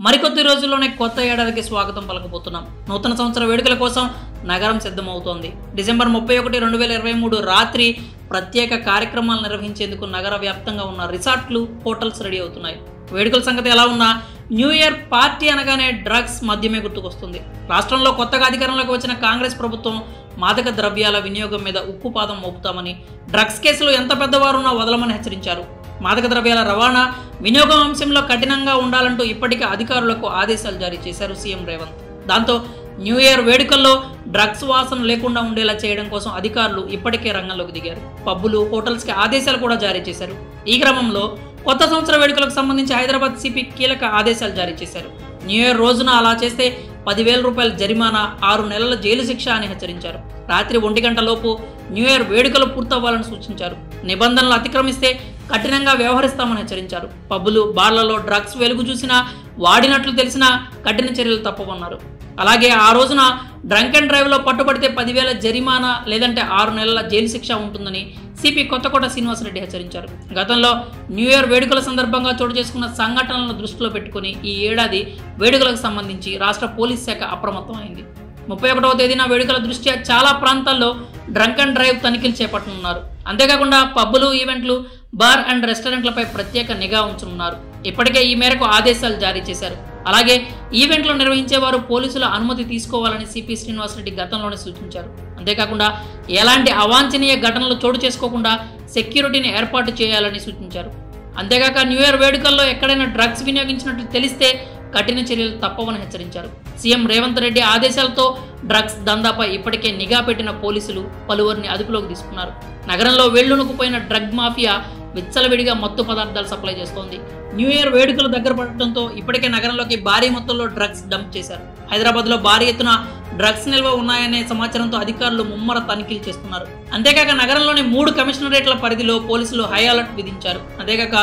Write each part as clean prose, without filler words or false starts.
మరికొద్ది రోజుల్లోనే కొత్త ఏడాదికి స్వాగతం పలకబోతున్నాం. నూతన సంవత్సర వేడుకల కోసం నగరం సిద్ధమవుతోంది. డిసెంబర్ 31, 2023 రాత్రి ప్రత్యేక కార్యక్రమాలు నిర్వహించేందుకు నగర వ్యాప్తంగా ఉన్న రిసార్ట్లు, హోటల్స్ రెడీ అవుతున్నాయి. వేడుకల సంగతి ఎలా ఉన్నా న్యూ ఇయర్ పార్టీ అనగానే డ్రగ్స్, మద్యమే గుర్తుకొస్తుంది. రాష్ట్రంలో కొత్తగా అధికారంలోకి వచ్చిన కాంగ్రెస్ ప్రభుత్వం మాదక ద్రవ్యాల వినియోగం మీద ఉక్కుపాదం మోపుతామని, డ్రగ్స్ కేసులు ఎంత పెద్దవారున్నా వదలమని హెచ్చరించారు. మాదక ద్రవ్యాల రవాణా, వినియోగం అంశంలో కఠినంగా ఉండాలంటూ ఇప్పటికే అధికారులకు ఆదేశాలు జారీ చేశారు సీఎం రేవంత్. దాంతో న్యూ ఇయర్ వేడుకల్లో డ్రగ్స్ వాసన లేకుండా ఉండేలా చేయడం కోసం అధికారులు ఇప్పటికే రంగంలోకి దిగారు. పబ్బులు, హోటల్స్కి ఆదేశాలు కూడా జారీ చేశారు. ఈ క్రమంలో కొత్త సంవత్సర వేడుకలకు సంబంధించి హైదరాబాద్ సిపి కీలక ఆదేశాలు జారీ చేశారు. న్యూ ఇయర్ రోజున అలా చేస్తే 10,000 రూపాయల జరిమానా, 6 నెలల జైలు శిక్ష అని హెచ్చరించారు. రాత్రి 1 గంట లోపు న్యూ ఇయర్ వేడుకలు పూర్తవ్వాలని సూచించారు. నిబంధనలు అతిక్రమిస్తే కఠినంగా వ్యవహరిస్తామని హెచ్చరించారు. పబ్బులు, బార్లలో డ్రగ్స్ వెలుగు చూసినా, వాడినట్లు తెలిసినా కఠిన చర్యలు తప్పవన్నారు. అలాగే ఆ రోజున డ్రంక్ అండ్ డ్రైవ్లో పట్టుబడితే 10,000 జరిమానా లేదంటే 6 నెలల జైలు శిక్ష ఉంటుందని సిపి కొత్తకోట శ్రీనివాసరెడ్డి హెచ్చరించారు. గతంలో న్యూ ఇయర్ వేడుకల సందర్భంగా చోటు చేసుకున్న సంఘటనలను దృష్టిలో పెట్టుకుని ఈ ఏడాది వేడుకలకు సంబంధించి రాష్ట్ర పోలీస్ శాఖ అప్రమత్తమైంది. 31వ తేదీన వేడుకల దృష్ట్యా చాలా ప్రాంతాల్లో డ్రంక్ అండ్ డ్రైవ్ తనిఖీలు చేపట్టనున్నారు. అంతేకాకుండా పబ్బులు, ఈవెంట్లు, బార్ అండ్ రెస్టారెంట్లపై ప్రత్యేక నిఘా ఉంచనున్నారు. ఇప్పటికే ఈ మేరకు ఆదేశాలు జారీ చేశారు. అలాగే ఈవెంట్లు నిర్వహించేవారు పోలీసుల అనుమతి తీసుకోవాలని సిపి శ్రీనివాసరెడ్డి గతంలోనే సూచించారు. అంతేకాకుండా ఎలాంటి అవాంఛనీయ ఘటనలు చోటు చేసుకోకుండా సెక్యూరిటీని ఏర్పాటు చేయాలని సూచించారు. అంతేకాక న్యూ ఇయర్ వేడుకల్లో ఎక్కడైనా డ్రగ్స్ వినియోగించినట్లు తెలిస్తే కఠిన చర్యలు తప్పవని హెచ్చరించారు. సీఎం రేవంత్ రెడ్డి ఆదేశాలతో డ్రగ్స్ దందాపై ఇప్పటికే నిఘా పెట్టిన పోలీసులు పలువురిని అదుపులోకి తీసుకున్నారు. నగరంలో వేళ్లునుకుపోయిన డ్రగ్ మాఫియా విచ్చలవిడిగా మత్తు పదార్థాలు సప్లై చేస్తోంది. న్యూ ఇయర్ వేడుకలు దగ్గర పడటంతో ఇప్పటికే నగరంలోకి భారీ మొత్తంలో డ్రగ్స్ డంప్ చేశారు. హైదరాబాద్లో భారీ ఎత్తున డ్రగ్స్ నిల్వ ఉన్నాయనే సమాచారంతో అధికారులు ముమ్మర తనిఖీలు చేస్తున్నారు. అంతేకాక నగరంలోని 3 కమిషనరేట్ల పరిధిలో పోలీసులు హై అలర్ట్ విధించారు. అంతేకాక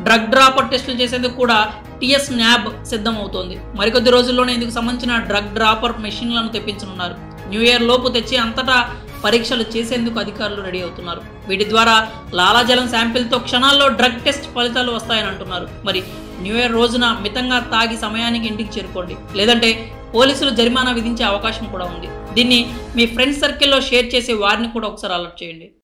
డ్రగ్ డ్రాపర్ టెస్టులు చేసేందుకు కూడా టీఎస్ న్యాబ్ సిద్ధమవుతోంది. మరికొద్ది రోజుల్లోనే ఇందుకు సంబంధించిన డ్రగ్ డ్రాపర్ మెషిన్లను తెప్పించనున్నారు. న్యూ ఇయర్ లోపు తెచ్చి అంతటా పరీక్షలు చేసేందుకు అధికారులు రెడీ అవుతున్నారు. వీటి ద్వారా లాలాజలం శాంపిల్తో క్షణాల్లో డ్రగ్ టెస్ట్ ఫలితాలు వస్తాయని అంటున్నారు. మరి న్యూ ఇయర్ రోజున మితంగా తాగి సమయానికి ఇంటికి చేరుకోండి, లేదంటే పోలీసులు జరిమానా విధించే అవకాశం కూడా ఉంది. దీన్ని మీ ఫ్రెండ్స్ సర్కిల్లో షేర్ చేసి వారిని కూడా ఒకసారి అలర్ట్ చేయండి.